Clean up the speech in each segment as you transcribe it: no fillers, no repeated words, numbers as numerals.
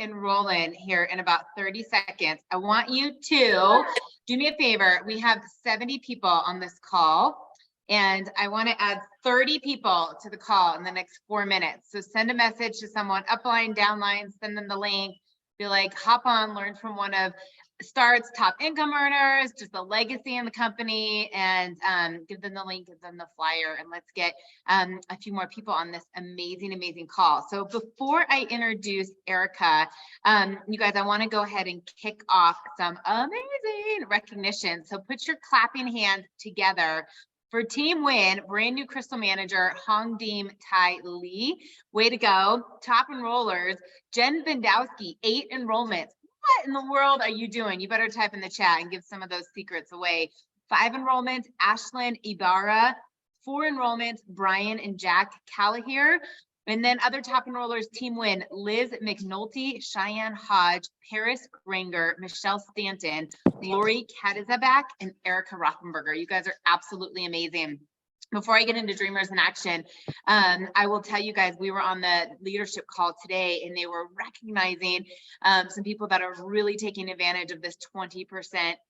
and rolling here in about 30 seconds. I want you to do me a favor. We have 70 people on this call, and I want to add 30 people to the call in the next 4 minutes. So send a message to someone, upline, downline, send them the link, be like, hop on, learn from one of Start's top income earners, just a legacy in the company, and give them the link, give them the flyer, and let's get a few more people on this amazing call. So before I introduce Erica, you guys, I want to go ahead and kick off some amazing recognition. So put your clapping hands together for Team Win, brand new Crystal Manager, Hongdeem Tai Lee. Way to go. Top enrollers, Jen Vendowski, 8 enrollments. What in the world are you doing? You better type in the chat and give some of those secrets away. 5 enrollments, Ashlyn Ibarra. 4 enrollments, Brian and Jack Callahir. And then other top enrollers, Team Win, Liz McNulty, Cheyenne Hodge, Paris Granger, Michelle Stanton, Lori Katizabak, and Erica Rothenberger. You guys are absolutely amazing. Before I get into Dreamers in Action, I will tell you guys, we were on the leadership call today, and they were recognizing some people that are really taking advantage of this 20%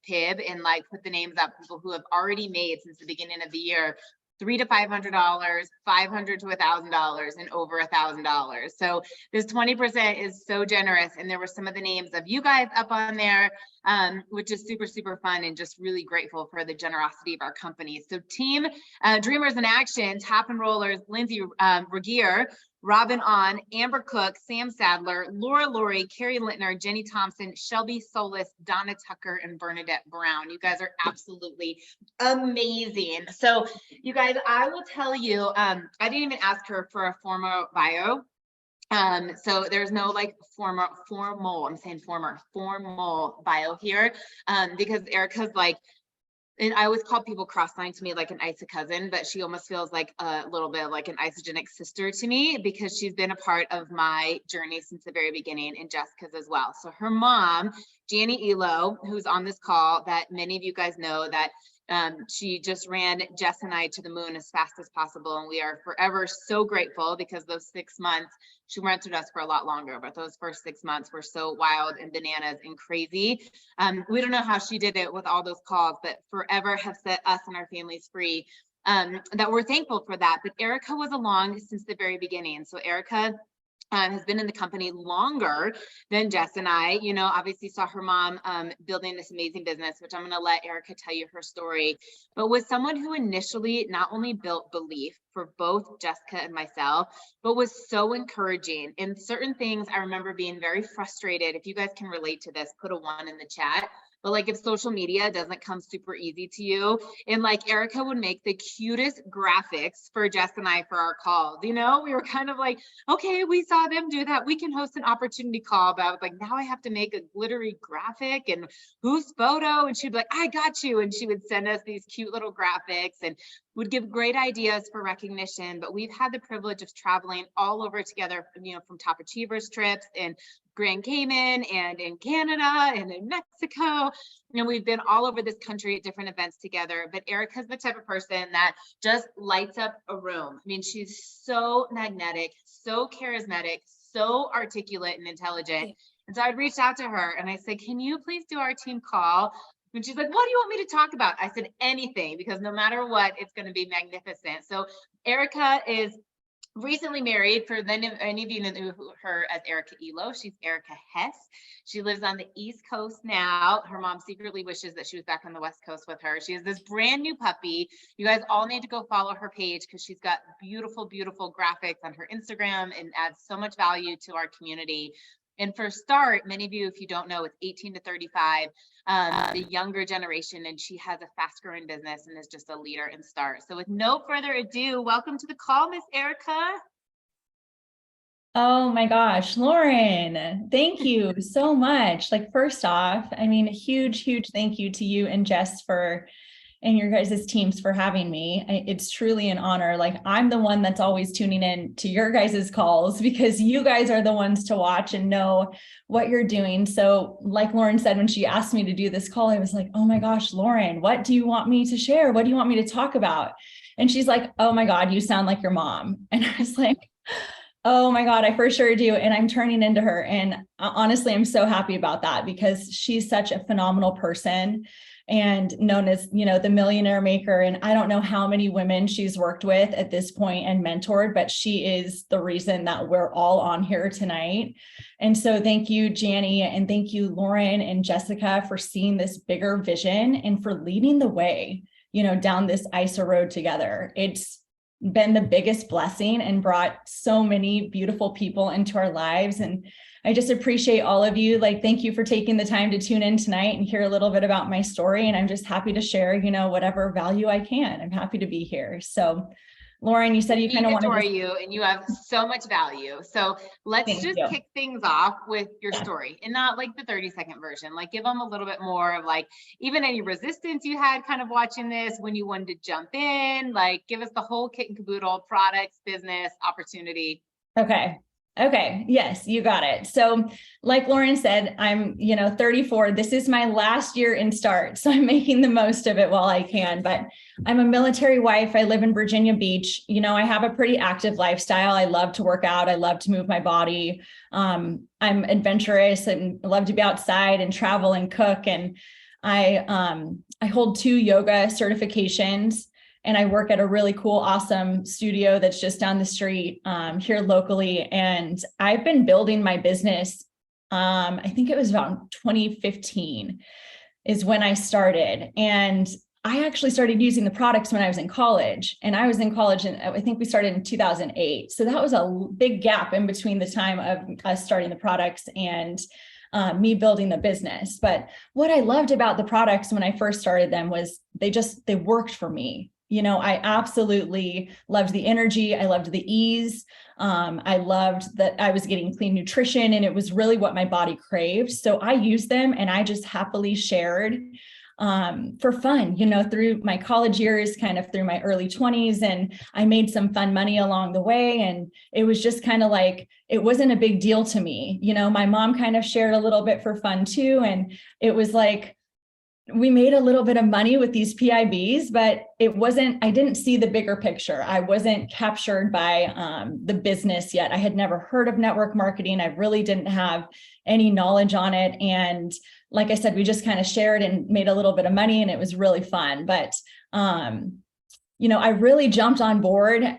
PIB, and like put the names up, people who have already made since the beginning of the year $300 to $500, $500 to $1,000, and over $1,000. So this 20% is so generous. And there were some of the names of you guys up on there, which is super fun, and just really grateful for the generosity of our company. So Team Dreamers in Action, top enrollers, Lindsay Regier, Robin On, Amber Cook, Sam Sadler, Laura Laurie, Carrie Littner, Jenny Thompson, Shelby Solis, Donna Tucker, and Bernadette Brown. You guys are absolutely amazing. So you guys, I will tell you, I didn't even ask her for a formal bio. So there's no like formal bio here, because Erica's like, and I always call people cross-signed to me like an ISA cousin, but she almost feels like a little bit like an isogenic sister to me, because she's been a part of my journey since the very beginning, and Jessica's as well. So her mom, Janie Ehlo, who's on this call, that many of you guys know, that she just ran Jess and I to the moon as fast as possible. And we are forever so grateful, because those 6 months, she rented us for a lot longer, but those first 6 months were so wild and bananas and crazy. We don't know how she did it with all those calls, but forever have set us and our families free, that we're thankful for that. But Erica was along since the very beginning. So Erica has been in the company longer than Jess and I, you know, obviously saw her mom building this amazing business, which I'm going to let Erica tell you her story, but was someone who initially not only built belief for both Jessica and myself, but was so encouraging in certain things. I remember being very frustrated. If you guys can relate to this, put a 1 in the chat. But like, if social media doesn't come super easy to you, and like Erica would make the cutest graphics for Jess and I for our calls, you know, we were kind of like, okay, we saw them do that, we can host an opportunity call. But I was like, now I have to make a glittery graphic, and whose photo? And she'd be like, I got you. And she would send us these cute little graphics and would give great ideas for recognition. But we've had the privilege of traveling all over together, you know, from Top Achievers trips in Grand Cayman and in Canada and in Mexico. You know, we've been all over this country at different events together. But Erica's the type of person that just lights up a room. I mean, she's so magnetic, so charismatic, so articulate and intelligent. And so I'd reached out to her and I said, can you please do our team call? And she's like, what do you want me to talk about? I said, anything, because no matter what, it's going to be magnificent. So Erica is recently married. For any of you know her as Erica Ehlo, she's Erica Hess. She lives on the East Coast now. Her mom secretly wishes that she was back on the West Coast with her. She has this brand new puppy. You guys all need to go follow her page, because she's got beautiful graphics on her Instagram and adds so much value to our community. And for Start, many of you, if you don't know, it's 18 to 35, the younger generation, and she has a fast growing business and is just a leader in Start. So with no further ado, welcome to the call, Miss Erica. Oh my gosh, Lauren, thank you so much. Like, first off, I mean, a huge thank you to you and Jess and your guys' teams for having me. It's truly an honor. Like, I'm the one that's always tuning in to your guys' calls, because you guys are the ones to watch and know what you're doing. So like Lauren said, when she asked me to do this call, I was like, oh my gosh, Lauren, what do you want me to share? What do you want me to talk about? And she's like, oh my God, you sound like your mom. And I was like, Oh my God, I for sure do. And I'm turning into her. And honestly, I'm so happy about that because she's such a phenomenal person and known as, the millionaire maker. And I don't know how many women she's worked with at this point and mentored, but she is the reason that we're all on here tonight. And so thank you, Janny, and thank you, Lauren and Jessica, for seeing this bigger vision and for leading the way, down this ISA road together. It's been the biggest blessing and brought so many beautiful people into our lives. And I just appreciate all of you. Like, thank you for taking the time to tune in tonight and hear a little bit about my story. And I'm just happy to share, whatever value I can. I'm happy to be here. So Lauren, you said you kind of wanted to you, and you have so much value. So let's just kick things off with your story, and not like the 30-second version. Like, give them a little bit more of like even any resistance you had kind of watching this, when you wanted to jump in. Like, give us the whole kit and caboodle: products, business, opportunity. Okay. Yes, you got it. So like Lauren said, I'm, 34. This is my last year in START. So I'm making the most of it while I can, but I'm a military wife. I live in Virginia Beach. I have a pretty active lifestyle. I love to work out. I love to move my body. I'm adventurous and love to be outside and travel and cook. And I hold 2 yoga certifications. And I work at a really cool, awesome studio that's just down the street here locally. And I've been building my business. I think it was about 2015 is when I started. And I actually started using the products when I was in college. And I was in college, and I think we started in 2008. So that was a big gap in between the time of us starting the products and me building the business. But what I loved about the products when I first started them was they worked for me. I absolutely loved the energy. I loved the ease. I loved that I was getting clean nutrition, and it was really what my body craved. So I used them, and I just happily shared for fun, through my college years, kind of through my early 20s. And I made some fun money along the way. And it was just kind of like, it wasn't a big deal to me. My mom kind of shared a little bit for fun too. And it was like, we made a little bit of money with these PIBs, but I didn't see the bigger picture. I wasn't captured by the business yet. I had never heard of network marketing. I really didn't have any knowledge on it. And like I said, we just kind of shared and made a little bit of money, and it was really fun. But, I really jumped on board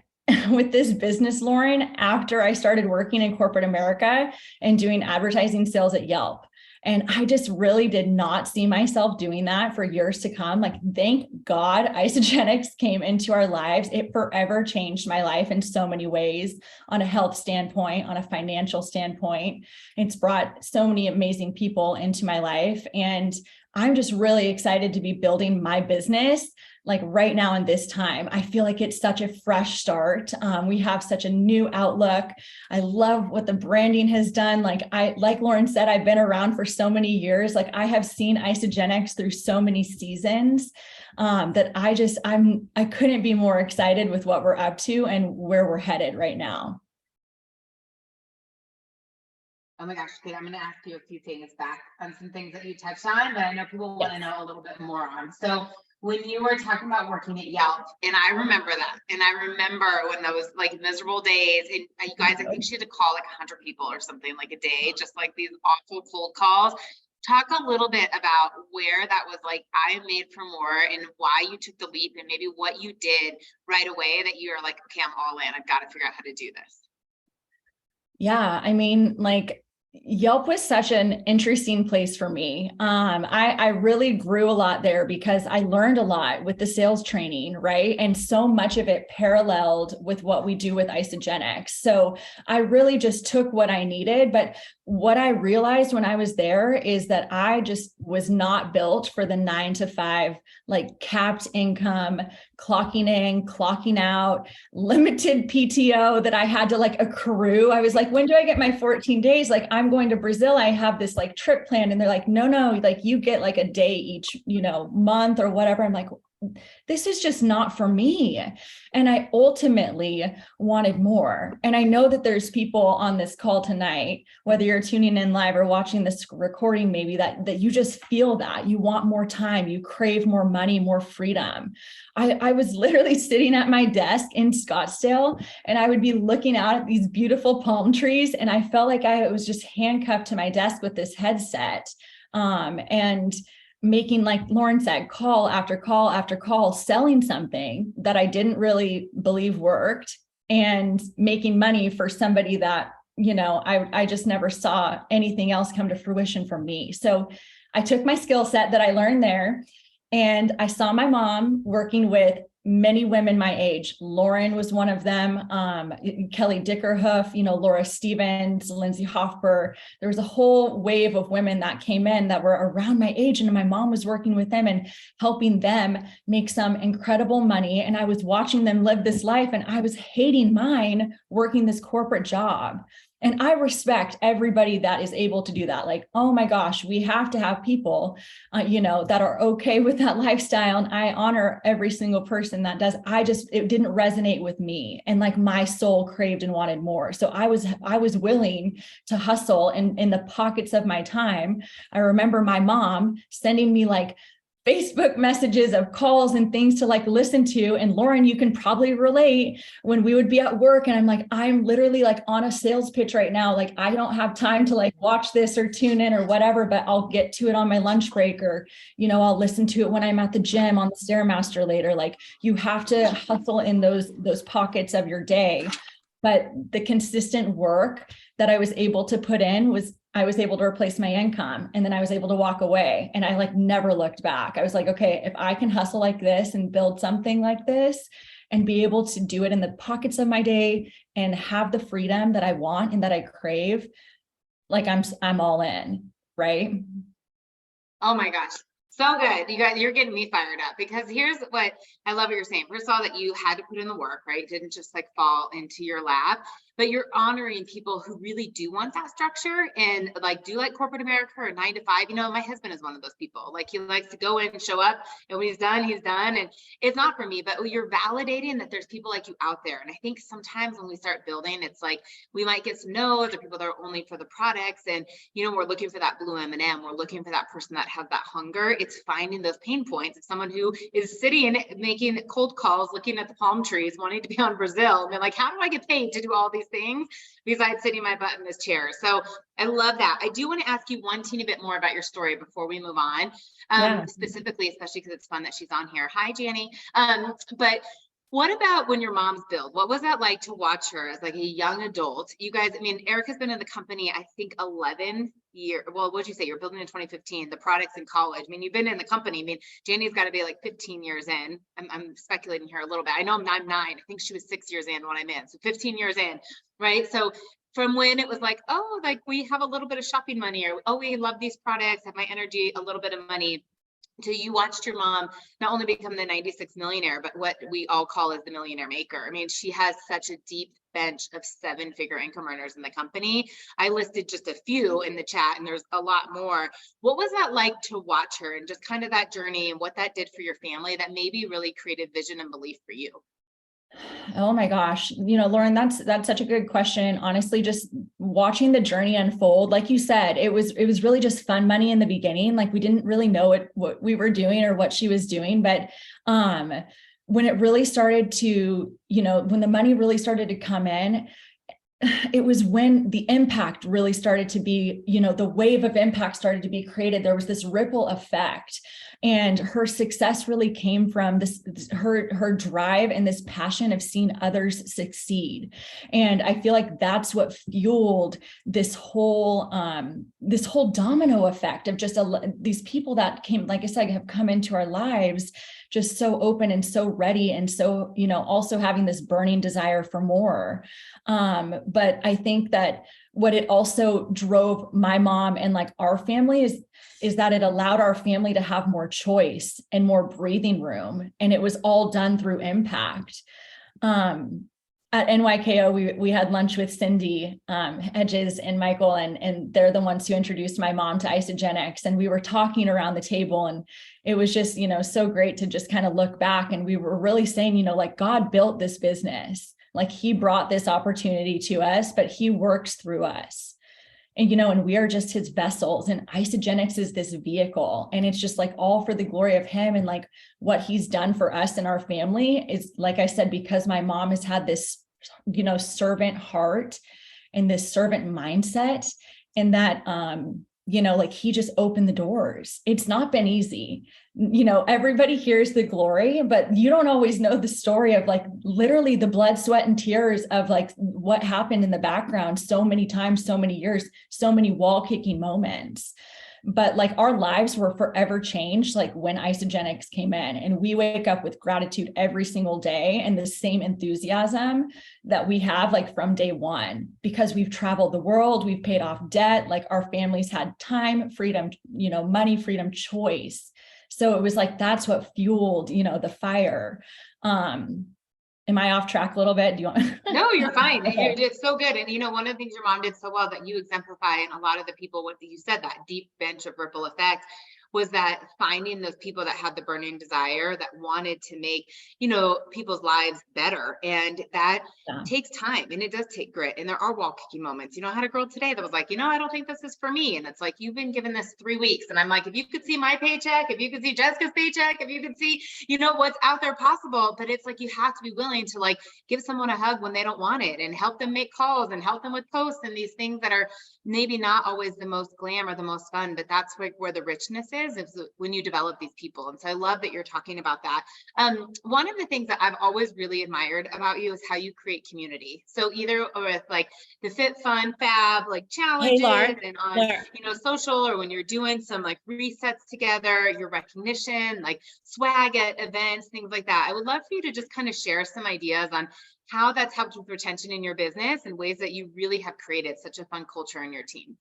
with this business, Lauren, after I started working in corporate America and doing advertising sales at Yelp. And I just really did not see myself doing that for years to come. Like, thank God Isagenix came into our lives. It forever changed my life in so many ways, on a health standpoint, on a financial standpoint. It's brought so many amazing people into my life. And I'm just really excited to be building my business like right now in this time. I feel like it's such a fresh start. We have such a new outlook. I love what the branding has done. Like Lauren said, I've been around for so many years. Like, I have seen Isagenix through so many seasons that I couldn't be more excited with what we're up to and where we're headed right now. Oh my gosh, Kate, I'm going to ask you a few things back on some things that you touched on that I know people want to know a little bit more on. So when you were talking about working at Yelp, and I remember that, and I remember when those like miserable days, and you guys, I think she had to call like 100 people or something like a day, just like these awful cold calls. Talk a little bit about where that was like, I am made for more, and why you took the leap, and maybe what you did right away that you're like, okay, I'm all in. I've got to figure out how to do this. Yeah, I mean, like, Yelp was such an interesting place for me. I really grew a lot there because I learned a lot with the sales training, right? And so much of it paralleled with what we do with Isagenix. So I really just took what I needed. But what I realized when I was there is that I just was not built for the 9-to-5, like capped income, clocking in, clocking out, limited PTO that I had to like accrue. I was like, when do I get my 14 days? Like, I'm going to Brazil. I have this like trip planned. And they're like, no, like you get like a day each, month or whatever. I'm like, this is just not for me. And I ultimately wanted more. And I know that there's people on this call tonight, whether you're tuning in live or watching this recording, maybe that you just feel that you want more time, you crave more money, more freedom. I was literally sitting at my desk in Scottsdale, and I would be looking out at these beautiful palm trees. And I felt like I was just handcuffed to my desk with this headset. And making, like Lauren said, call after call after call, selling something that I didn't really believe worked, and making money for somebody that, I just never saw anything else come to fruition for me. So I took my skill set that I learned there, and I saw my mom working with many women my age. Lauren was one of them, Kelly Dickerhoof, Laura Stevens, Lindsay Hoffer. There was a whole wave of women that came in that were around my age, and my mom was working with them and helping them make some incredible money. And I was watching them live this life, and I was hating mine, working this corporate job. And I respect everybody that is able to do that. Like, oh my gosh, we have to have people, that are okay with that lifestyle. And I honor every single person that does. It didn't resonate with me. And like my soul craved and wanted more. So I was willing to hustle in the pockets of my time. I remember my mom sending me like Facebook messages of calls and things to like listen to. And Lauren, you can probably relate, when we would be at work and I'm like, I'm literally like on a sales pitch right now. Like, I don't have time to like watch this or tune in or whatever, but I'll get to it on my lunch break, or, I'll listen to it when I'm at the gym on the Stairmaster later. Like, you have to hustle in those pockets of your day. But the consistent work that I was able to put in I was able to replace my income, and then I was able to walk away, and I like never looked back. I was like, okay, if I can hustle like this and build something like this and be able to do it in the pockets of my day and have the freedom that I want and that I crave, like I'm all in, right? Oh my gosh. So good. You're getting me fired up, because here's what I love what you're saying. First of all, that you had to put in the work, right? It didn't just like fall into your lap, but you're honoring people who really do want that structure and like do like corporate America or 9 to 5. My husband is one of those people. Like, he likes to go in and show up, and when he's done, he's done. And it's not for me, but you're validating that there's people like you out there. And I think sometimes when we start building, it's like we might get some no's, or people that are only for the products. And we're looking for that blue M&M. We're looking for that person that has that hunger. It's finding those pain points. It's someone who is sitting, making cold calls, looking at the palm trees, wanting to be on Brazil. And they're like, how do I get paid to do all these things besides sitting my butt in this chair? So I love that. I do want to ask you one teeny bit more about your story before we move on, specifically, especially because it's fun that she's on here. Hi, Janny. But what about when your mom's build? What was that like to watch her as like a young adult? You guys, Erica's been in the company, I think 11 years. Well, what'd you say? You're building in 2015, the products in college. You've been in the company. Janny's got to be like 15 years in. I'm speculating here a little bit. I know I'm 9. I think she was 6 years in when I'm in. So 15 years in, right? So from when it was like, oh, like we have a little bit of shopping money, or, oh, we love these products, have my energy, a little bit of money, till you watched your mom not only become the 96 millionaire, but what we all call as the millionaire maker. She has such a deep bench of 7-figure income earners in the company. I listed just a few in the chat, and there's a lot more. What was that like to watch her, and just kind of that journey and what that did for your family that maybe really created vision and belief for you? Oh my gosh. Lauren, that's such a good question. Honestly, just watching the journey unfold, like you said, it was really just fun money in the beginning. Like, we didn't really know what we were doing or what she was doing. But when it really started to, when the money really started to come in, it was when the impact really started to be, the wave of impact started to be created. There was this ripple effect, and her success really came from her drive and this passion of seeing others succeed. And I feel like that's what fueled this whole domino effect of just these people that came, like I said, have come into our lives just so open and so ready, and so, also having this burning desire for more. But I think that what it also drove my mom and like our family is that it allowed our family to have more choice and more breathing room. And it was all done through impact. at NYKO, we had lunch with Cindy Hedges and Michael, and they're the ones who introduced my mom to Isogenics. And we were talking around the table, and it was just, so great to just kind of look back. And we were really saying, like God built this business, like he brought this opportunity to us, but he works through us. And, and we are just his vessels, and Isogenics is this vehicle, and it's just like all for the glory of him. And like what he's done for us and our family is, like I said, because my mom has had this, servant heart and this servant mindset, and that, like he just opened the doors. It's not been easy. Everybody hears the glory, but you don't always know the story of like literally the blood, sweat, and tears of like what happened in the background so many times, so many years, so many wall kicking moments. But like our lives were forever changed, like when Isogenics came in, and we wake up with gratitude every single day and the same enthusiasm that we have like from day one, because we've traveled the world, we've paid off debt, like our families had time, freedom, money, freedom, choice. So it was like, that's what fueled, the fire. Am I off track a little bit? Do you want? No, you're fine. Okay. You did so good. And one of the things your mom did so well that you exemplify, and a lot of the people, what you said, that deep bench of ripple effect, was that finding those people that had the burning desire, that wanted to make, people's lives better. And that takes time, and it does take grit. And there are wall kicking moments. I had a girl today that was like, I don't think this is for me. And it's like, you've been given this 3 weeks. And I'm like, if you could see my paycheck, if you could see Jessica's paycheck, if you could see, what's out there possible. But it's like, you have to be willing to like give someone a hug when they don't want it, and help them make calls, and help them with posts and these things that are maybe not always the most glam or the most fun, but that's where the richness is when you develop these people. And so I love that you're talking about that. One of the things that I've always really admired about you is how you create community. So either with like the Fit Fun Fab like challenges, and on social, or when you're doing some like resets together, your recognition, like swag at events, things like that. I would love for you to just kind of share some ideas on how that's helped with retention in your business, and ways that you really have created such a fun culture in your team.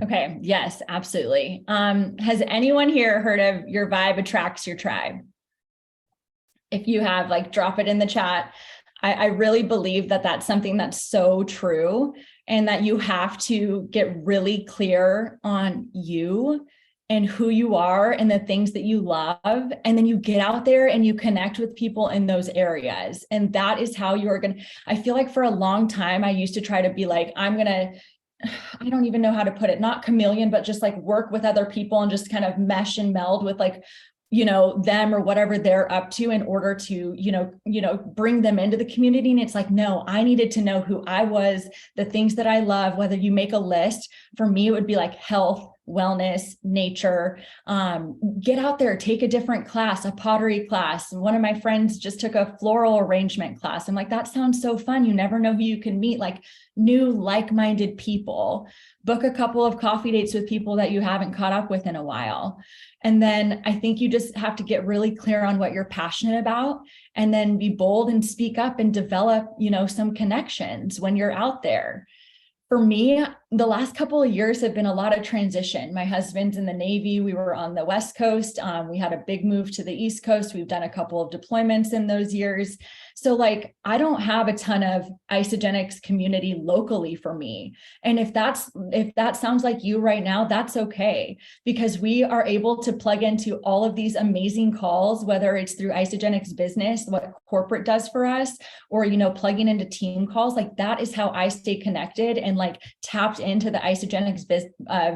Okay. Yes, absolutely. Has anyone here heard of your vibe attracts your tribe? If you have, like, drop it in the chat. I really believe that that's something that's so true, and that you have to get really clear on you and who you are and the things that you love. And then you get out there and you connect with people in those areas. And that is how you're going to, I feel like for a long time, I used to try to be like, I don't even know how to put it, not chameleon, but just like work with other people and just kind of mesh and meld with like, them or whatever they're up to in order to, bring them into the community. And it's like, no, I needed to know who I was, the things that I love, whether you make a list. For me, it would be like health, wellness, nature. Get out there, take a different class, a pottery class. One of my friends just took a floral arrangement class. I'm like, that sounds so fun. You never know who you can meet, like new like-minded people. Book a couple of coffee dates with people that you haven't caught up with in a while. And then I think you just have to get really clear on what you're passionate about, and then be bold and speak up and develop, some connections when you're out there. For me, the last couple of years have been a lot of transition. My husband's in the Navy. We were on the West Coast. We had a big move to the East Coast. We've done a couple of deployments in those years. So like, I don't have a ton of Isogenics community locally for me. And if that sounds like you right now, that's okay, because we are able to plug into all of these amazing calls, whether it's through Isogenics business, what corporate does for us, or, plugging into team calls. Like, that is how I stay connected and like tapped into the Isogenics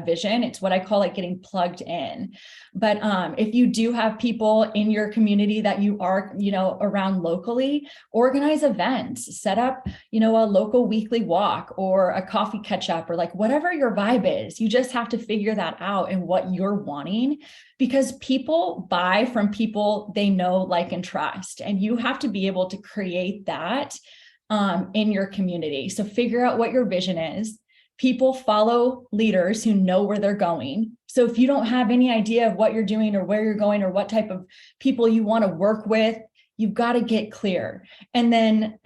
vision. It's what I call like getting plugged in. But if you do have people in your community that you are, around locally, organize events, set up, a local weekly walk or a coffee catch up, or like whatever your vibe is. You just have to figure that out and what you're wanting, because people buy from people they know, like, and trust. And you have to be able to create that in your community. So figure out what your vision is. People follow leaders who know where they're going. So if you don't have any idea of what you're doing or where you're going or what type of people you want to work with, you've got to get clear. And then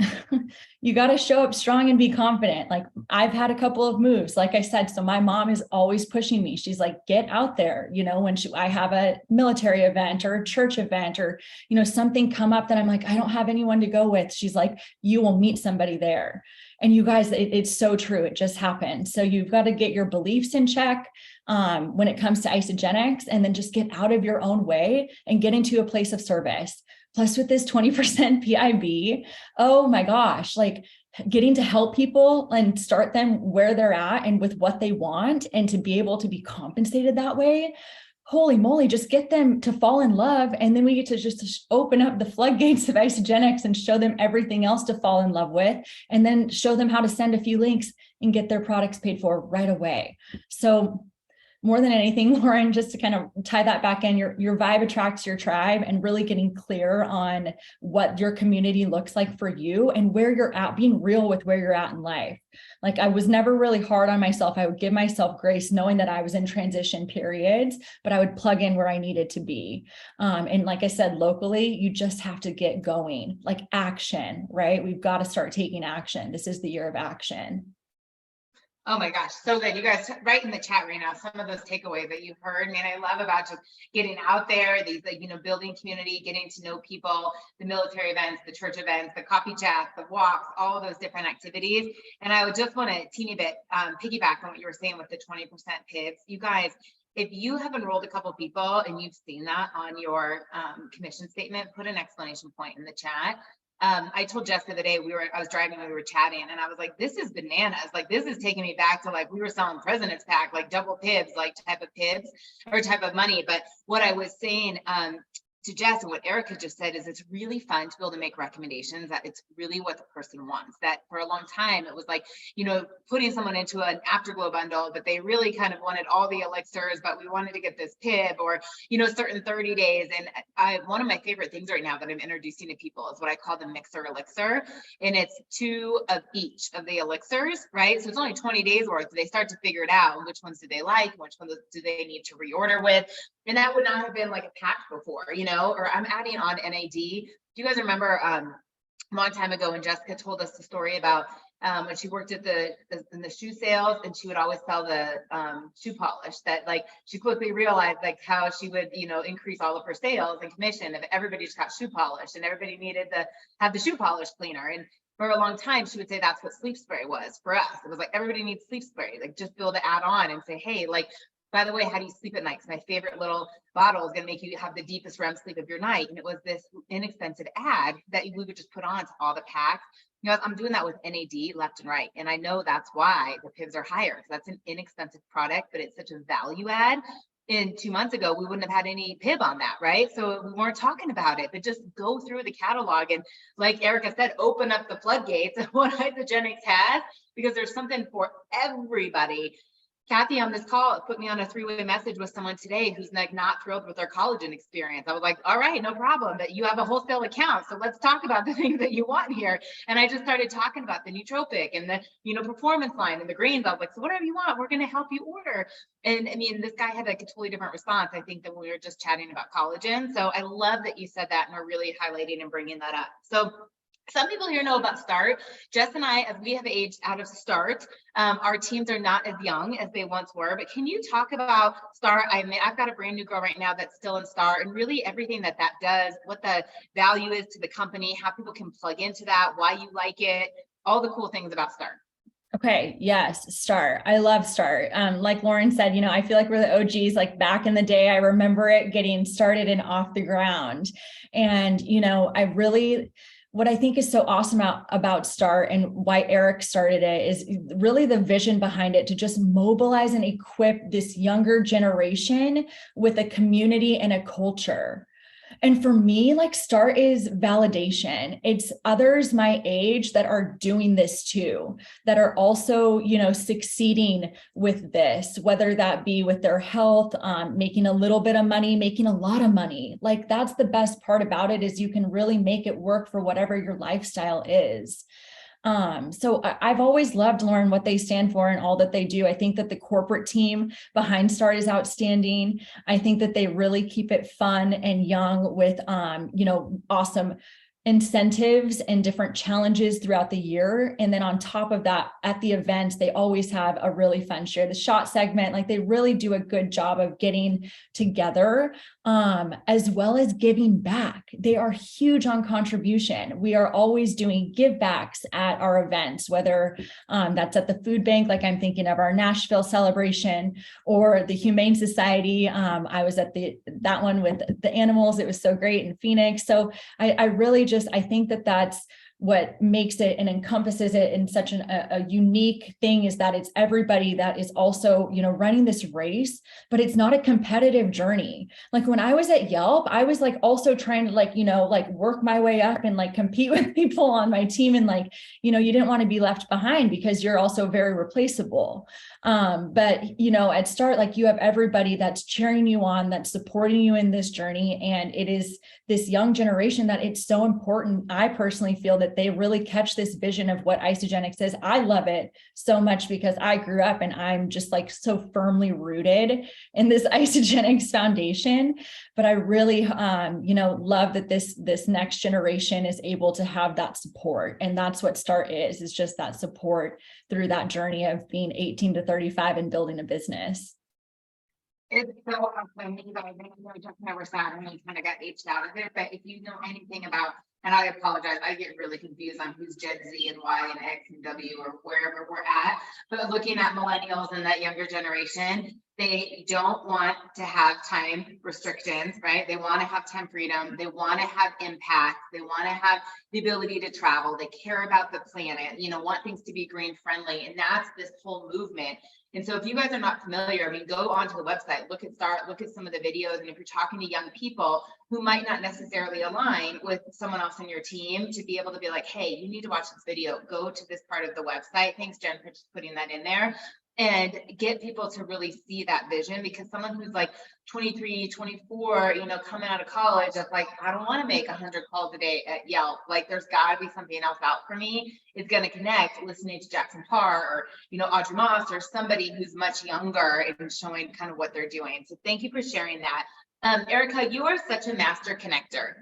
you got to show up strong and be confident. Like I've had a couple of moves, like I said, so my mom is always pushing me. She's like, get out there. You know, when I have a military event or a church event or, you know, something come up that I'm like, I don't have anyone to go with. She's like, you will meet somebody there. And you guys, it's so true. It just happened. So you've got to get your beliefs in check when it comes to isogenics, and then just get out of your own way and get into a place of service. Plus with this 20% PIB, oh my gosh, like getting to help people and start them where they're at and with what they want, and to be able to be compensated that way. Holy moly, just get them to fall in love. And then we get to just open up the floodgates of isogenics and show them everything else to fall in love with, and then show them how to send a few links and get their products paid for right away. So more than anything, Lauren, just to kind of tie that back in, your vibe attracts your tribe, and really getting clear on what your community looks like for you and where you're at, being real with where you're at in life. Like I was never really hard on myself. I would give myself grace knowing that I was in transition periods, but I would plug in where I needed to be. And like I said, locally, you just have to get going, like action, right? We've got to start taking action. This is the year of action. Oh my gosh, so good. You guys write in the chat right now some of those takeaways that you've heard. Man, I love about just getting out there, these, like, you know, building community, getting to know people, the military events, the church events, the coffee chats, the walks, all of those different activities. And I would just want to teeny bit piggyback on what you were saying with the 20% PIBs. You guys, if you have enrolled a couple people and you've seen that on your commission statement, put an exclamation point in the chat. I told Jess the other day, I was driving, we were chatting, and I was like, this is bananas. Like, this is taking me back to like, we were selling President's Pack, like double PIBs, like type of PIBs or type of money. But what I was saying, to Jess and what Erica just said is it's really fun to be able to make recommendations that it's really what the person wants. That for a long time, it was like, you know, putting someone into an afterglow bundle, but they really kind of wanted all the elixirs, but we wanted to get this PIB or, you know, certain 30 days. And one of my favorite things right now that I'm introducing to people is what I call the mixer elixir. And it's 2 of each of the elixirs, right? So it's only 20 days worth. They start to figure it out. Which ones do they like? Which ones do they need to reorder with? And that would not have been like a pack before, you know, or I'm adding on NAD. Do you guys remember a long time ago when Jessica told us the story about when she worked at in the shoe sales, and she would always sell the shoe polish, that like she quickly realized like how she would, you know, increase all of her sales and commission if everybody just got shoe polish and everybody needed to have the shoe polish cleaner. And for a long time, she would say that's what sleep spray was for us. It was like, everybody needs sleep spray, like just be able to add on and say, hey, like, by the way, how do you sleep at night? Because my favorite little bottle is going to make you have the deepest REM sleep of your night. And it was this inexpensive ad that we would just put on to all the packs. You know, I'm doing that with NAD left and right. And I know that's why the PIBs are higher, because that's an inexpensive product, but it's such a value add. And 2 months ago, we wouldn't have had any PIB on that, right? So we weren't talking about it, but just go through the catalog. And like Erica said, open up the floodgates of what Isogenics has, because there's something for everybody. Kathy on this call put me on a 3-way message with someone today who's like not thrilled with their collagen experience. I was like, all right, no problem, but you have a wholesale account, so let's talk about the things that you want here. And I just started talking about the nootropic and the, you know, performance line and the greens. I was like, so whatever you want, we're going to help you order. And I mean, this guy had like a totally different response, I think, than when we were just chatting about collagen. So I love that you said that and are really highlighting and bringing that up. So some people here know about START. Jess and I, as we have aged out of START, our teams are not as young as they once were. But can you talk about START? I've got a brand new girl right now that's still in START, and really everything that does, what the value is to the company, how people can plug into that, why you like it, all the cool things about START. Okay. Yes. START. I love START. Like Lauren said, you know, I feel like we're the OGs. Like back in the day, I remember it getting started and off the ground. And, you know, what I think is so awesome about START and why Eric started it is really the vision behind it, to just mobilize and equip this younger generation with a community and a culture. And for me, like START is validation. It's others my age that are doing this too, that are also, you know, succeeding with this, whether that be with their health, making a little bit of money, making a lot of money. Like that's the best part about it, is you can really make it work for whatever your lifestyle is. So I've always loved, Lauren, what they stand for and all that they do. I think that the corporate team behind Start is outstanding. I think that they really keep it fun and young with, awesome incentives and different challenges throughout the year. And then on top of that, at the events, they always have a really fun share the shot segment. Like they really do a good job of getting together, as well as giving back. They are huge on contribution. We are always doing give backs at our events, whether that's at the food bank, like I'm thinking of our Nashville celebration, or the Humane Society. I was at that one with the animals. It was so great in Phoenix. So I really I think that that's what makes it and encompasses it in such a unique thing, is that it's everybody that is also, running this race, but it's not a competitive journey. Like when I was at Yelp, I was like also trying to work my way up and like compete with people on my team. And you didn't want to be left behind because you're also very replaceable. But at Start, you have everybody that's cheering you on, that's supporting you in this journey. And it is this young generation that it's so important. I personally feel that they really catch this vision of what Isogenics is. I love it so much because I grew up and I'm just so firmly rooted in this Isogenics foundation. But I really, love that this next generation is able to have that support. And that's what Start is just that support through that journey of being 18 to 35 and building a business. It's so awesome. You guys, I just never sat and we kind of got aged out of it. But if you know anything about, and I apologize, I get really confused on who's Gen Z and Y and X and W or wherever we're at. But looking at millennials and that younger generation, they don't want to have time restrictions, right? They want to have time freedom. They want to have impact. They want to have the ability to travel. They care about the planet, want things to be green friendly. And that's this whole movement. And so if you guys are not familiar, go onto the website, look at Start, look at some of the videos. And if you're talking to young people who might not necessarily align with someone else on your team, to be able to be like, hey, you need to watch this video, go to this part of the website. Thanks, Jen, for just putting that in there. And get people to really see that vision, because someone who's 23, 24, coming out of college, that's I don't want to make 100 calls a day at Yelp. There's got to be something else out for me. It's going to connect listening to Jackson Parr or, Audrey Moss or somebody who's much younger and showing kind of what they're doing. So thank you for sharing that. Erica, you are such a master connector,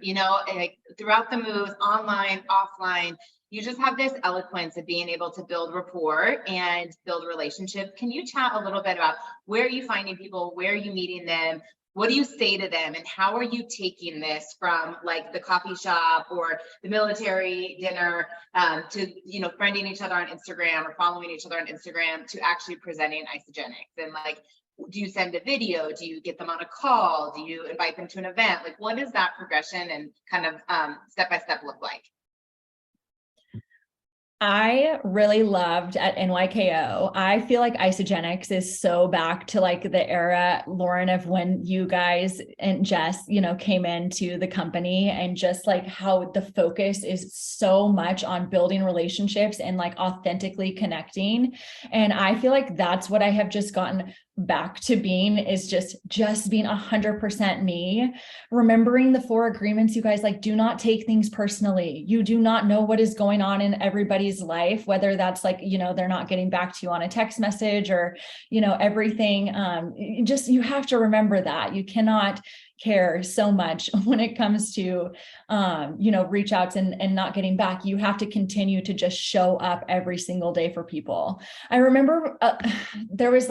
throughout the moves, online, offline. You just have this eloquence of being able to build rapport and build relationships. Can you chat a little bit about where are you finding people? Where are you meeting them? What do you say to them? And how are you taking this from the coffee shop or the military dinner to, friending each other on Instagram or following each other on Instagram to actually presenting Isogenics? And do you send a video? Do you get them on a call? Do you invite them to an event? What does that progression and kind of step-by-step look like? I really loved at NYKO. I feel like Isogenics is so back to the era, Lauren, of when you guys and Jess, came into the company, and just how the focus is so much on building relationships and authentically connecting. And I feel like that's what I have just gotten back to being, is just being 100% me, remembering the 4 agreements. You guys, do not take things personally. You do not know what is going on in everybody's life, whether that's they're not getting back to you on a text message or everything. You have to remember that you cannot care so much when it comes to reach outs and not getting back. You have to continue to just show up every single day for people. I remember there was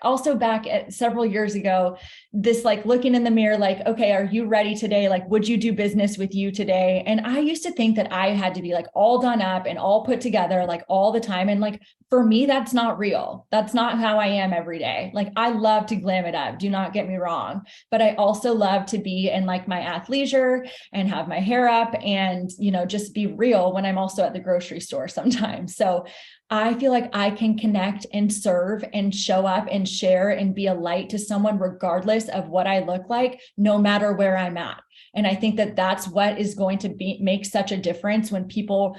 also back at several years ago, this looking in the mirror, okay, are you ready today? Would you do business with you today? And I used to think that I had to be all done up and all put together all the time. And for me, that's not real. That's not how I am every day. I love to glam it up. Do not get me wrong. But I also love to be in my athleisure and have my hair up and, just be real when I'm also at the grocery store sometimes. So I feel like I can connect and serve and show up and share and be a light to someone, regardless of what I look like, no matter where I'm at. And I think that that's what is going to make such a difference when people,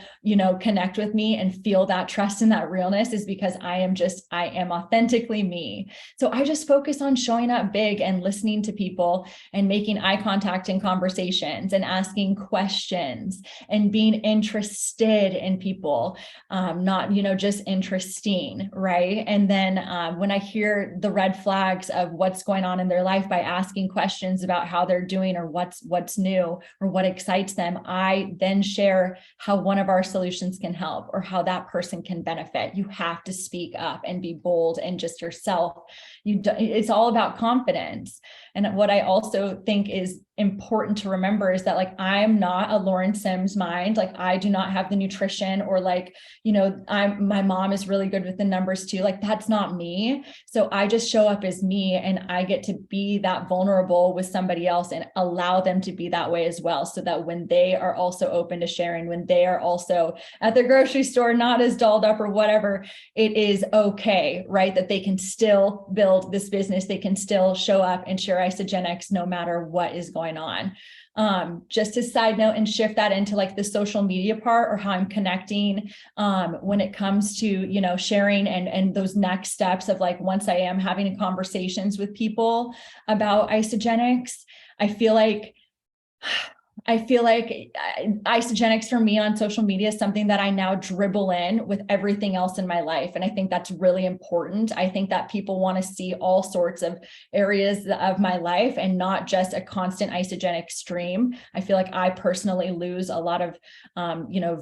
connect with me and feel that trust and that realness, is because I am authentically me. So I just focus on showing up big and listening to people and making eye contact in conversations and asking questions and being interested in people, not, just interesting, right? And then when I hear the red flags of what's going on in their life, by asking questions about how they're doing or what's new or what excites them, I then share how one of our solutions can help or how that person can benefit. You have to speak up and be bold and just yourself. It's all about confidence. And what I also think is important to remember is that, like, I'm not a Lauren Sims mind. Like, I do not have the nutrition, or like, my mom is really good with the numbers too. Like, that's not me. So I just show up as me, and I get to be that vulnerable with somebody else and allow them to be that way as well. So that when they are also open to sharing, when they are also at the grocery store, not as dolled up or whatever, it is okay, right? That they can still build this business. They can still show up and share Isagenix no matter what is going on. Just a side note, and shift that into like the social media part, or how I'm connecting when it comes to, sharing and those next steps of, like, once I am having conversations with people about Isagenix, I feel like Isagenix for me on social media is something that I now dribble in with everything else in my life. And I think that's really important. I think that people want to see all sorts of areas of my life and not just a constant Isagenix stream. I feel like I personally lose a lot of,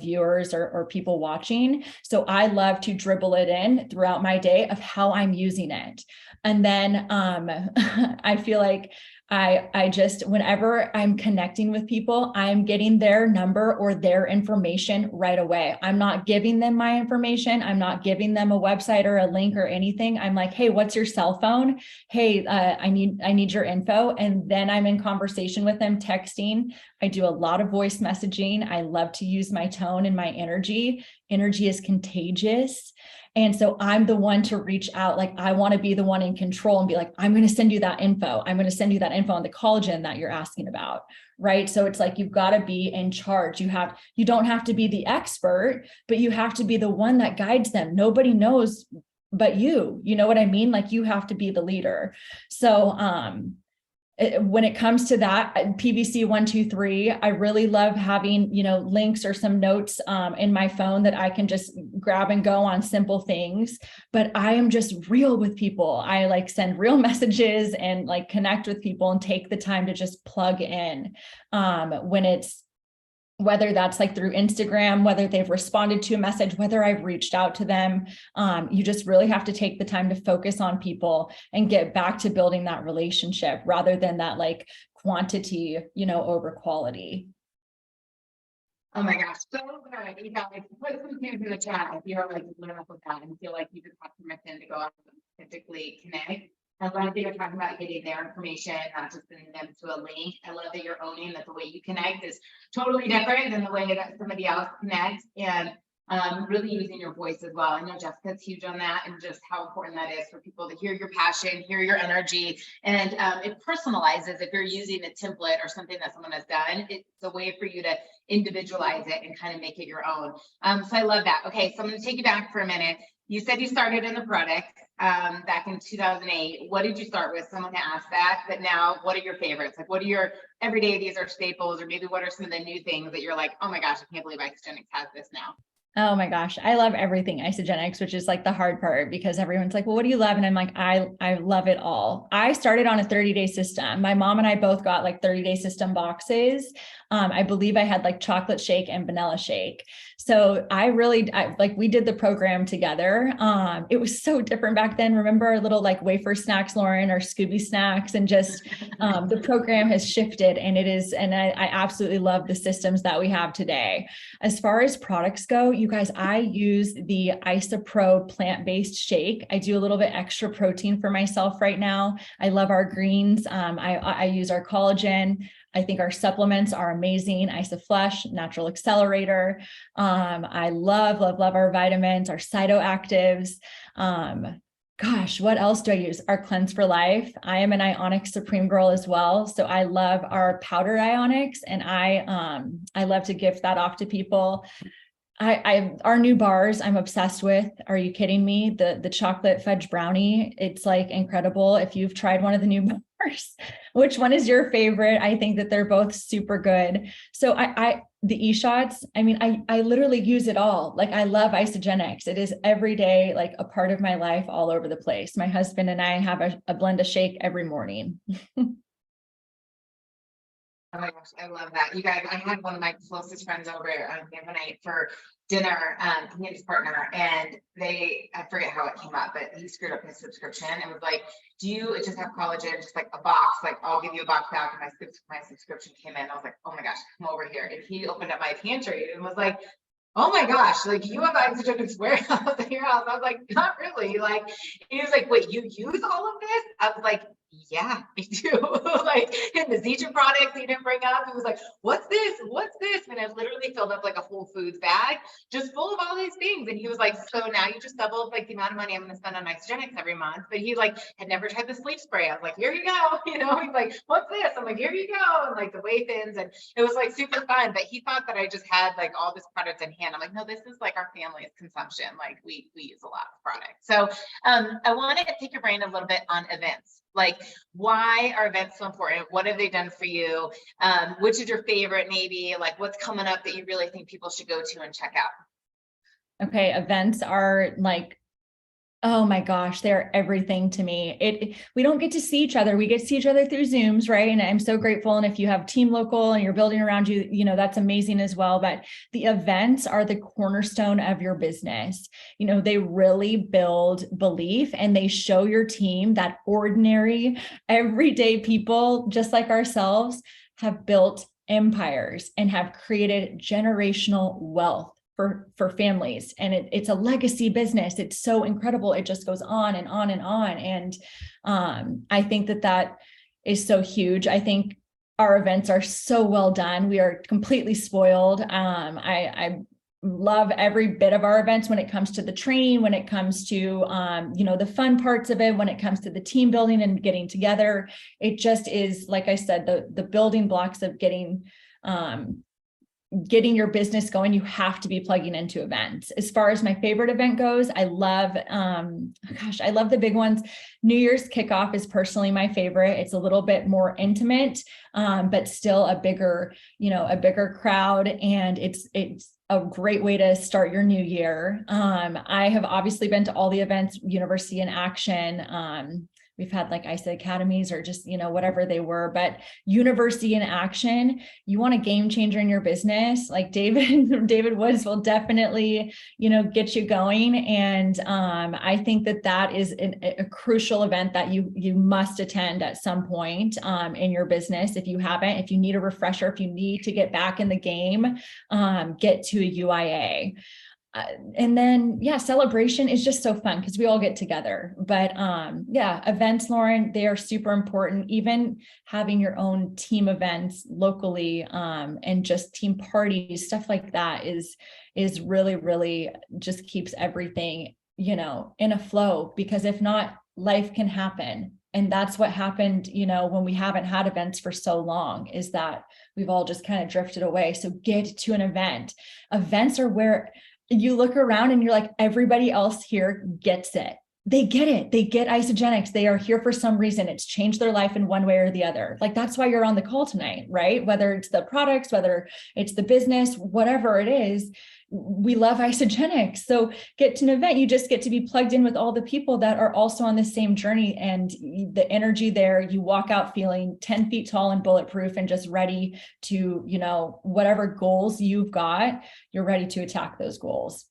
viewers or people watching. So I love to dribble it in throughout my day of how I'm using it. And then I feel like I just, whenever I'm connecting with people, I'm getting their number or their information right away. I'm not giving them my information. I'm not giving them a website or a link or anything. I'm like, hey, what's your cell phone? Hey, I need your info. And then I'm in conversation with them, texting. I do a lot of voice messaging. I love to use my tone and my energy. Energy is contagious. And so I'm the one to reach out. Like, I want to be the one in control and be like, I'm going to send you that info. I'm going to send you that info on the collagen that you're asking about. Right. So it's like, you've got to be in charge. You don't have to be the expert, but you have to be the one that guides them. Nobody knows but you know what I mean? Like, you have to be the leader. So, when it comes to that, PVC 123, I really love having, links or some notes in my phone that I can just grab and go on simple things. But I am just real with people. I like send real messages and like connect with people and take the time to just plug in whether that's like through Instagram, whether they've responded to a message, whether I've reached out to them. You just really have to take the time to focus on people and get back to building that relationship rather than that like quantity, over quality. Oh my gosh, so good. You got like put some things in the chat if you're like learn up with that and feel like you just have permission to go out and authentically connect. I love that you're talking about getting their information, not just sending them to a link. I love that you're owning that the way you connect is totally different than the way that somebody else connects, and really using your voice as well. I know Jessica's huge on that, and just how important that is for people to hear your passion, hear your energy, and it personalizes. If you're using a template or something that someone has done, it's a way for you to individualize it and kind of make it your own. So I love that. Okay, so I'm going to take you back for a minute. You said you started in the product back in 2008. What did you start with? Someone asked that, but now what are your favorites? Like, what are your everyday, these are staples, or maybe what are some of the new things that you're like, oh my gosh, I can't believe Isagenix has this now? Oh my gosh, I love everything Isagenix, which is like the hard part, because everyone's like, well, what do you love? And I'm like, I love it all. I started on a 30-day system. My mom and I both got like 30-day system boxes. I believe I had like chocolate shake and vanilla shake. So we did the program together. It was so different back then. Remember our little like wafer snacks, Lauren, or Scooby snacks, and just the program has shifted, and I absolutely love the systems that we have today. As far as products go, you guys, I use the IsaPro plant-based shake. I do a little bit extra protein for myself right now. I love our greens. I use our collagen. I think our supplements are amazing. IsaFlush, Natural Accelerator. I love our vitamins, our phytoactives. Gosh, what else do I use? Our Cleanse for Life. I am an Ionic Supreme girl as well. So I love our powder Ionics, and I love to gift that off to people. Our new bars I'm obsessed with. Are you kidding me? The chocolate fudge brownie, it's like incredible. If you've tried one of the new bars, which one is your favorite? I think that they're both super good. So the e-shots, I mean, I literally use it all. Like, I love Isogenics. It is every day, like a part of my life, all over the place. My husband and I have a blend of shake every morning. Oh my gosh, I love that. You guys, I had one of my closest friends over the other night for dinner, he and his partner, and I forget how it came up, but he screwed up his subscription and was like, do you just have collagen, just like a box, like I'll give you a box back. And my subscription came in. I was like, oh my gosh, come over here. And he opened up my pantry and was like, oh my gosh, like you have Isogenics warehouse at your house. I was like, not really. Like, he was like, wait, you use all of this? I was like, yeah, I do. Like, and the Zeta products he didn't bring up. He was like, what's this? What's this? And I literally filled up like a Whole Foods bag just full of all these things. And he was like, so now you just doubled like the amount of money I'm going to spend on Isogenics every month. But he like had never tried the sleep spray. I was like, here you go. You know, he's like, what's this? I'm like, here you go. And like the Waythins, and it was like super fun. But he thought that I just had like all this product in hand. I'm like, no, this is like our family's consumption. Like we use a lot of product. So I wanted to pick your brain a little bit on events. Like, why are events so important? What have they done for you? Which is your favorite, maybe? Like, what's coming up that you really think people should go to and check out? Okay, events are like, oh my gosh, they're everything to me. We don't get to see each other. We get to see each other through Zooms, right? And I'm so grateful. And if you have team local and you're building around you, you know, that's amazing as well. But the events are the cornerstone of your business. You know, they really build belief, and they show your team that ordinary, everyday people, just like ourselves, have built empires and have created generational wealth for families. And it's a legacy business. It's so incredible. It just goes on and on and on. And I think that is so huge. I think our events are so well done. We are completely spoiled. I love every bit of our events when it comes to the training, when it comes to, you know, the fun parts of it, when it comes to the team building and getting together. It just is, like I said, the building blocks of getting your business going. You have to be plugging into events. As far as my favorite event goes, I love, I love the big ones. New Year's kickoff is personally my favorite. It's a little bit more intimate, but still a bigger crowd. And it's a great way to start your new year. I have obviously been to all the events, University in Action. We've had like ISA academies or just, you know, whatever they were, but University in Action, you want a game changer in your business, like David Woods will definitely, you know, get you going. And I think that is a crucial event that you must attend at some point in your business. If you haven't, if you need a refresher, if you need to get back in the game, get to a UIA. And then, celebration is just so fun because we all get together. But events, Lauren, they are super important. Even having your own team events locally, and just team parties, stuff like that is really, really just keeps everything, you know, in a flow, because if not, life can happen. And that's what happened, you know, when we haven't had events for so long, is that we've all just kind of drifted away. So get to an event. Events are where you look around and you're like, everybody else here gets it. They get it. They get Isogenics. They are here for some reason. It's changed their life in one way or the other. Like, that's why you're on the call tonight, right? Whether it's the products, whether it's the business, whatever it is, we love Isogenics. So get to an event, you just get to be plugged in with all the people that are also on the same journey, and the energy there, you walk out feeling 10 feet tall and bulletproof and just ready to, you know, whatever goals you've got, you're ready to attack those goals.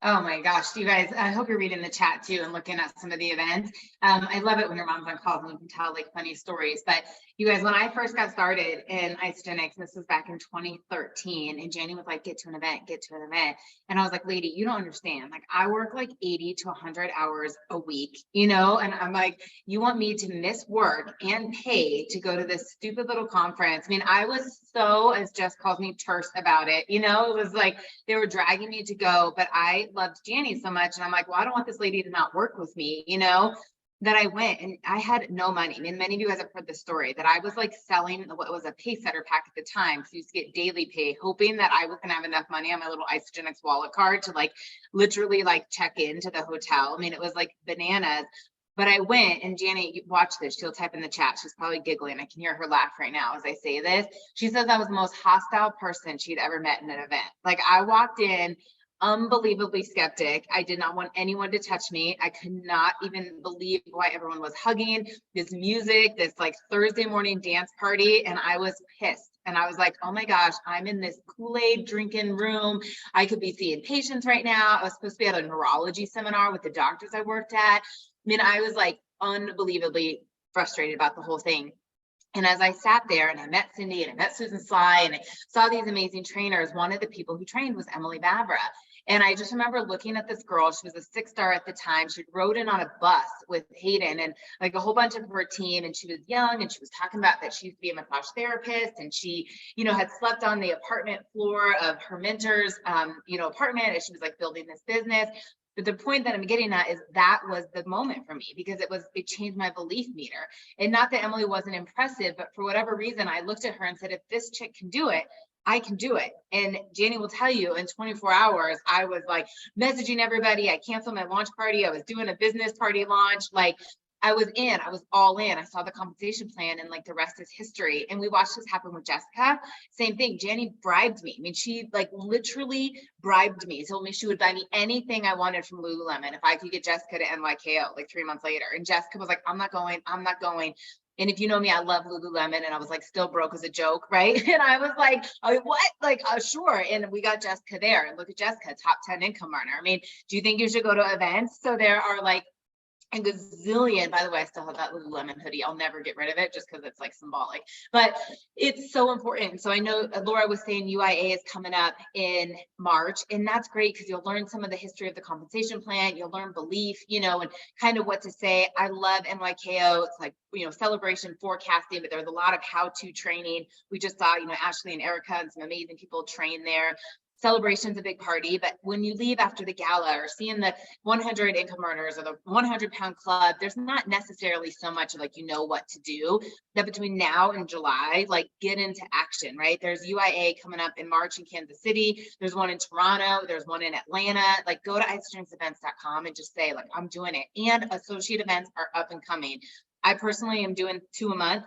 Oh my gosh, you guys, I hope you're reading the chat too and looking at some of the events. I love it when your mom's on calls and you can tell like funny stories. But you guys, when I first got started in Isogenics, this was back in 2013, and Janie was like, get to an event. And I was like, lady, you don't understand. Like, I work like 80 to 100 hours a week, you know? And I'm like, you want me to miss work and pay to go to this stupid little conference? I mean, I was so, as Jess calls me, terse about it. You know, it was like, they were dragging me to go, but I loved Janny so much. And I'm like, well, I don't want this lady to not work with me, that I went and I had no money. I mean, many of you guys have heard the story that I was like selling what was a pay setter pack at the time. So you used to get daily pay, hoping that I was gonna have enough money on my little Isagenix wallet card to like literally like check into the hotel. I mean, it was like bananas. But I went, and Janet, watch this. She'll type in the chat. She's probably giggling. I can hear her laugh right now as I say this. She says I was the most hostile person she'd ever met in an event. Like, I walked in unbelievably skeptic. I did not want anyone to touch me. I could not even believe why everyone was hugging, this music, this like Thursday morning dance party. And I was pissed. And I was like, oh my gosh, I'm in this Kool-Aid drinking room. I could be seeing patients right now. I was supposed to be at a neurology seminar with the doctors I worked at. I mean, I was like unbelievably frustrated about the whole thing. And as I sat there and I met Cindy and I met Susan Sly and I saw these amazing trainers, one of the people who trained was Emily Vavra. And I just remember looking at this girl. She was a 6-star at the time. She rode in on a bus with Hayden and like a whole bunch of her team. And she was young and she was talking about that she used to be a massage therapist. And she, had slept on the apartment floor of her mentor's, apartment as she was like building this business. But the point that I'm getting at is that was the moment for me because it changed my belief meter. And not that Emily wasn't impressive, but for whatever reason, I looked at her and said, if this chick can do it, I can do it. And Janny will tell you in 24 hours, I was like messaging everybody. I canceled my launch party. I was doing a business party launch. Like I was all in. I saw the compensation plan and like the rest is history. And we watched this happen with Jessica. Same thing. Janny bribed me. I mean, she like literally bribed me, told me she would buy me anything I wanted from Lululemon if I could get Jessica to NYKO like 3 months later. And Jessica was like, I'm not going. And if you know me, I love Lululemon and I was like still broke as a joke, right? And I was like, oh, what? Like, sure. And we got Jessica there and look at Jessica, top 10 income earner. I mean, do you think you should go to events? So there are like a gazillion, by the way, I still have that Lululemon hoodie. I'll never get rid of it just because it's like symbolic, but it's so important. So I know Laura was saying UIA is coming up in March, and that's great because you'll learn some of the history of the compensation plan. You'll learn belief, and kind of what to say. I love NYKO. It's like, celebration forecasting, but there's a lot of how-to training. We just saw, Ashley and Erica and some amazing people train there. Celebration's a big party, but when you leave after the gala or seeing the 100 income earners or the 100-pound club, there's not necessarily so much of like, what to do. That between now and July, like get into action, right? There's UIA coming up in March in Kansas City. There's one in Toronto. There's one in Atlanta. Like go to isagenixevents.com and just say like, I'm doing it. And associate events are up and coming. I personally am doing 2 a month.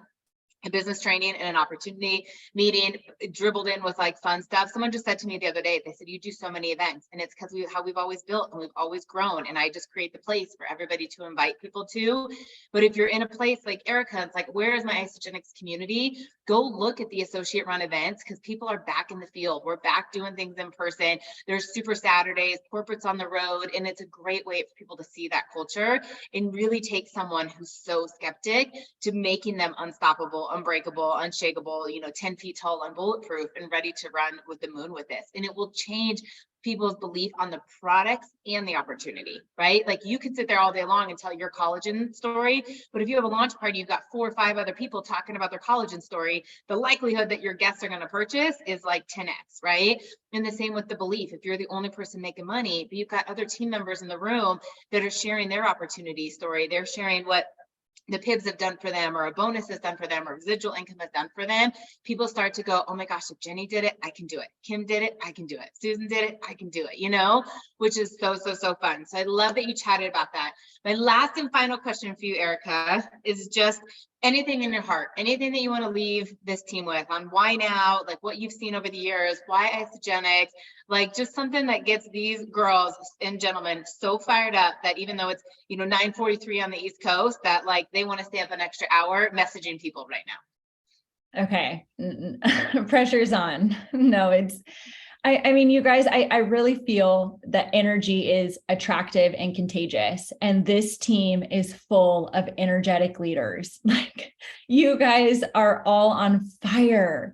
A business training and an opportunity meeting dribbled in with like fun stuff. Someone just said to me the other day, they said, you do so many events, and it's because how we've always built and we've always grown. And I just create the place for everybody to invite people to. But if you're in a place like Erica, it's like, where is my Isagenix community? Go look at the associate run events because people are back in the field. We're back doing things in person. There's super Saturdays, corporates on the road. And it's a great way for people to see that culture and really take someone who's so skeptic to making them unstoppable, unbreakable, unshakable, 10 feet tall and bulletproof and ready to run with the moon with this. And it will change people's belief on the products and the opportunity, right? Like you could sit there all day long and tell your collagen story, but if you have a launch party, you've got 4 or 5 other people talking about their collagen story, the likelihood that your guests are going to purchase is like 10x, right? And the same with the belief. If you're the only person making money, but you've got other team members in the room that are sharing their opportunity story, they're sharing what the PIBs have done for them, or a bonus has done for them, or residual income has done for them, people start to go, oh my gosh, if Jenny did it, I can do it. Kim did it, I can do it. Susan did it, I can do it, which is so, so, so fun. So I love that you chatted about that. My last and final question for you, Erica, is just anything in your heart, anything that you want to leave this team with on why now, like what you've seen over the years, why Isagenix, like just something that gets these girls and gentlemen so fired up that even though it's 9:43 on the East Coast, that like they want to stay up an extra hour messaging people right now. Okay. Pressure's on. No, I mean, you guys, I really feel that energy is attractive and contagious. And this team is full of energetic leaders. Like you guys are all on fire.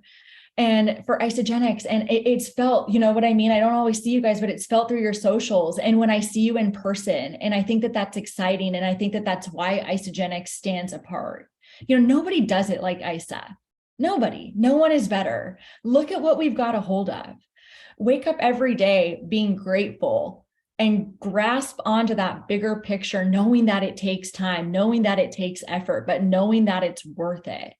And for Isagenix, and it's felt, what I mean? I don't always see you guys, but it's felt through your socials. And when I see you in person, and I think that that's exciting. And I think that that's why Isagenix stands apart. Nobody does it like Isa. Nobody, no one is better. Look at what we've got a hold of. Wake up every day being grateful and grasp onto that bigger picture, knowing that it takes time, knowing that it takes effort, but knowing that it's worth it.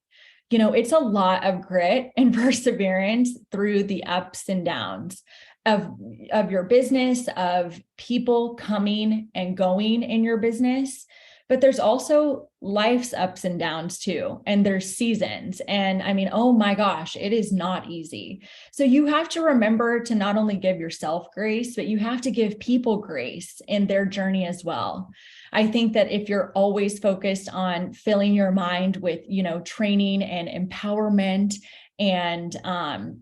You know, it's a lot of grit and perseverance through the ups and downs of your business, of people coming and going in your business. But there's also life's ups and downs too. And there's seasons. And I mean, oh my gosh, it is not easy. So you have to remember to not only give yourself grace, but you have to give people grace in their journey as well. I think that if you're always focused on filling your mind with, you know, training and empowerment and,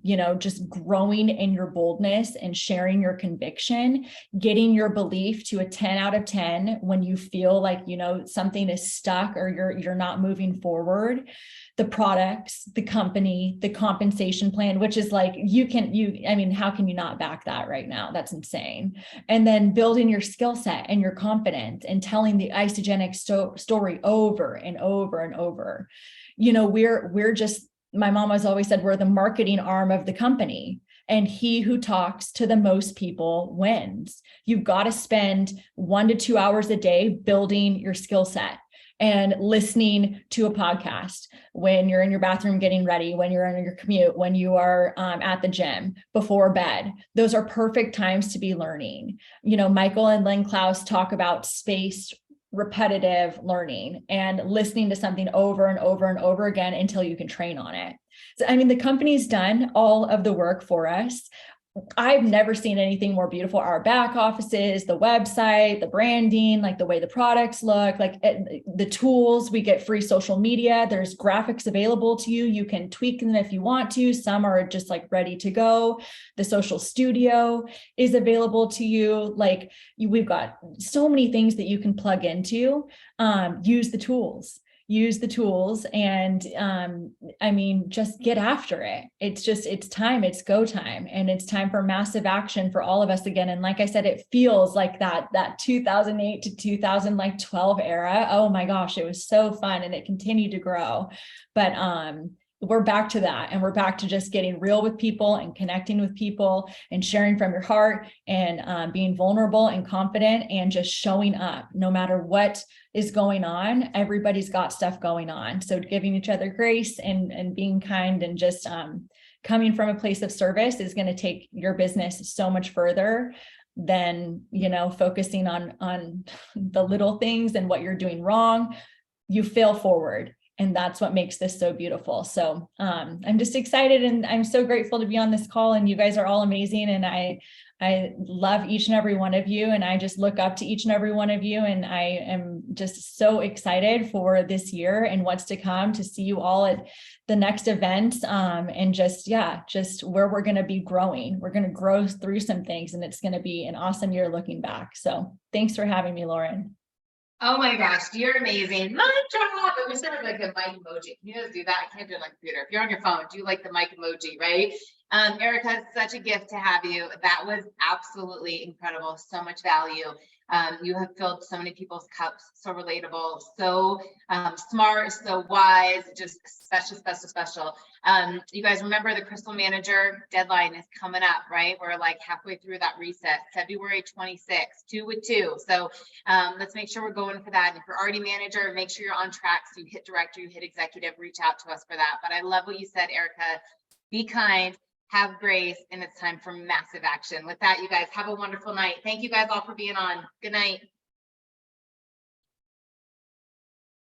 you know, just growing in your boldness and sharing your conviction, getting your belief to a 10 out of 10 when you feel like, you know, something is stuck or you're not moving forward, the products, the company, the compensation plan, which is like, I mean, how can you not back that right now? That's insane. And then building your skill set and your confidence and telling the Isogenic story over and over and over. You know, we're just, my mom has always said, we're the marketing arm of the company. And he who talks to the most people wins. You've got to spend 1 to 2 hours a day building your skill set and listening to a podcast when you're in your bathroom getting ready, when you're on your commute, when you are at the gym, before bed. Those are perfect times to be learning. You know, Michael and Lynn Klaus talk about spaced repetitive learning and listening to something over and over and over again until you can train on it. So, I mean, the company's done all of the work for us. I've never seen anything more beautiful. Our back offices, the website, the branding, like the way the products look, like the tools, we get free social media. There's graphics available to you. You can tweak them if you want to. Some are just like ready to go. The social studio is available to you. Like we've got so many things that you can plug into. Use the tools and I mean, just get after it. It's time, it's go time. And it's time for massive action for all of us again. And like I said, it feels like that 2008 to 2012 era. Oh my gosh, it was so fun and it continued to grow. But we're back to that. And we're back to just getting real with people and connecting with people and sharing from your heart and being vulnerable and confident and just showing up no matter what is going on. Everybody's got stuff going on. So giving each other grace and being kind and just coming from a place of service is going to take your business so much further than, you know, focusing on the little things and what you're doing wrong. You fail forward. And that's what makes this so beautiful. So I'm just excited and I'm so grateful to be on this call, and you guys are all amazing. And I love each and every one of you. And I just look up to each and every one of you. And I am just so excited for this year and what's to come, to see you all at the next events and just where we're going to be growing. We're going to grow through some things and it's going to be an awesome year looking back. So thanks for having me, Lauren. Oh my gosh, you're amazing. Mic drop. We should have like a mic emoji. Can you guys do that? I can't do it on the computer. If you're on your phone, do like the mic emoji, right? Erica, it's such a gift to have you. That was absolutely incredible. So much value. You have filled so many people's cups. So relatable, so smart, so wise, just special. You guys remember the Crystal Manager deadline is coming up, right? We're like halfway through that reset, February 26th, 2 with 2. So let's make sure we're going for that. And if you're already manager, make sure you're on track. So you hit director, you hit executive, reach out to us for that. But I love what you said, Erica. Be kind, have grace, and it's time for massive action. With that, you guys have a wonderful night. Thank you guys all for being on. Good night.